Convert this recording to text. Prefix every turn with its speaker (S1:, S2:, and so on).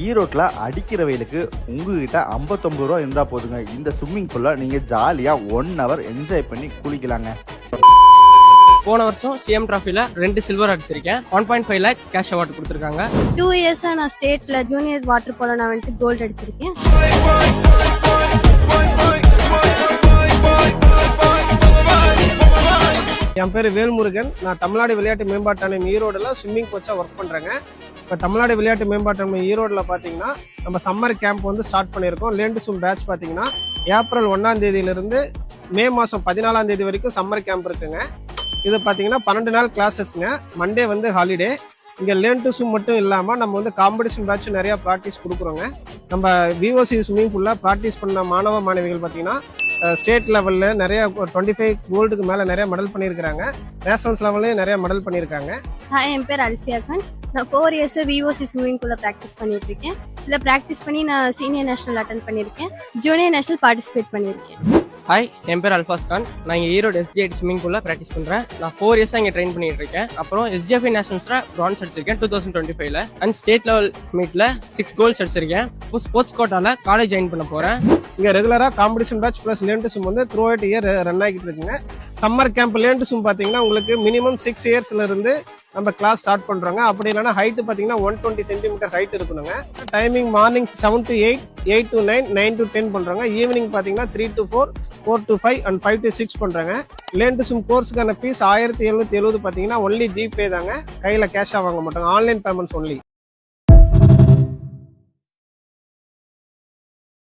S1: ஈரோட்டில் அடிக்கிற வெயிலுக்கு உங்ககிட்ட 59 ரூபா இருந்தால் போதுங்க. இந்த ஸ்விம்மிங் பூலில் நீங்கள் ஜாலியாக 1 hour என்ஜாய் பண்ணி குளிக்கலாங்க.
S2: போன வருஷம் சிஎம் டிராஃபில 2 சில்வர் அடிச்சிருக்கேன். 1.5 lakh கேஷ் அவார்டு கொடுத்துருக்காங்க.
S3: 2 இயர்ஸா நான் ஸ்டேட்ல ஜூனியர் வாட்டர் போலோ நான் வந்துட்டு கோல்டு அடிச்சிருக்கேன்.
S4: என் பேர் வேல்முருகன். நான் தமிழ்நாடு விளையாட்டு மேம்பாட்டு ஆணையம் ஈரோடுல ஸ்விம்மிங் கோச்சா ஒர்க் பண்றேங்க. இப்போ தமிழ்நாடு விளையாட்டு மேம்பாட்டு ஆணையம் ஈரோடுல பாத்தீங்கன்னா நம்ம சம்மர் கேம்ப் வந்து ஸ்டார்ட் பண்ணியிருக்கோம். லேர்ன் டு ஸ்விம் பேட்ச் பாத்தீங்கன்னா ஏப்ரல் 1ஆம் தேதியிலிருந்து மே மாதம் 14ஆம் தேதி வரைக்கும் சம்மர் கேம்ப் இருக்குங்க. இது பாத்தீங்கன்னா 12 நாள் கிளாஸஸ்ங்க. மண்டே வந்து ஹாலிடே. இங்கே லேர்ன் டு ஸ்விம் மட்டும் இல்லாமல் நம்ம வந்து காம்படிஷன் பேட்ச் நிறையா ப்ராக்டிஸ் கொடுக்குறோங்க. நம்ம விஓசி ஸ்விம்மிங் பூலில் ப்ராக்டிஸ் பண்ண மாணவ மாணவிகள் பார்த்தீங்கன்னா ஸ்டேட் லெவலில் நிறைய 25 கோல்டுக்கு மேலே நிறைய மெடல் பண்ணியிருக்கிறாங்க. நேஷனல்ஸ் லெவல்லையும் நிறைய மெடல் பண்ணியிருக்காங்க.
S3: என் பேர் அல்ஃபியா கான். நான் 4 இயர்ஸ் விஓசி ஸ்விம்மிங் பூலில் ப்ராக்டிஸ் பண்ணிட்டு இருக்கேன். இதில் ப்ராக்டிஸ் பண்ணி நான் சீனியர் நேஷனல் அட்டன் பண்ணியிருக்கேன். ஜூனியர் நேஷனல் பார்ட்டிசிபேட் பண்ணியிருக்கேன்.
S2: ஹாய், என் பேர் அல்ஃபாஸ் கான். நான் இங்கே ஈரோடு SGIT ஸ்விம்மிங் பூலில் ப்ராக்டிஸ் பண்ணுறேன். நான் 4 இயர்ஸாக இங்கே ட்ரெயின் பண்ணிட்டு இருக்கேன். அப்புறம் SGFI நேஷனல்ஸில் பிரான்ஸ் அடிச்சிருக்கேன் 2025 அண்ட் ஸ்டேட் லெவல் மீட்டில் 6 கோல்ட்ஸ் அடிச்சிருக்கேன். இப்போ ஸ்போர்ட்ஸ் கோட்டாவில் காலேஜ் ஜாயின் பண்ண போகிறேன்.
S4: இங்கே ரெகுலராக competition batch plus learn to swim வந்து த்ரூ அவுட் இயர் ரன் ஆகிட்டு இருக்குங்க. Summer camp learn to swim பார்த்தீங்கன்னா உங்களுக்கு மினிமம் 6 இயர்ஸ்ல இருந்து நம்ம கிளாஸ் ஸ்டார்ட் பண்றோங்க. அப்படி இல்லைன்னா ஹைட் பார்த்தீங்கன்னா 120 சென்டிமீட்டர் ஹைட் இருக்கணுங்க. Timing morning 7 to 8, 8 to 9, 9 to 10 பண்றாங்க. ஈவினிங் பார்த்தீங்கன்னா 3 to 4, 4 to 5 அண்ட் 5 to 6 பண்றாங்க. லேர்ன் டு ஸ்விம் கோர்ஸுக்கான ஃபீஸ் 1770 பார்த்தீங்கன்னா ஒன்லி ஜிபே தாங்க. கையில் கேஷாக வாங்க மாட்டாங்க. Online payments only.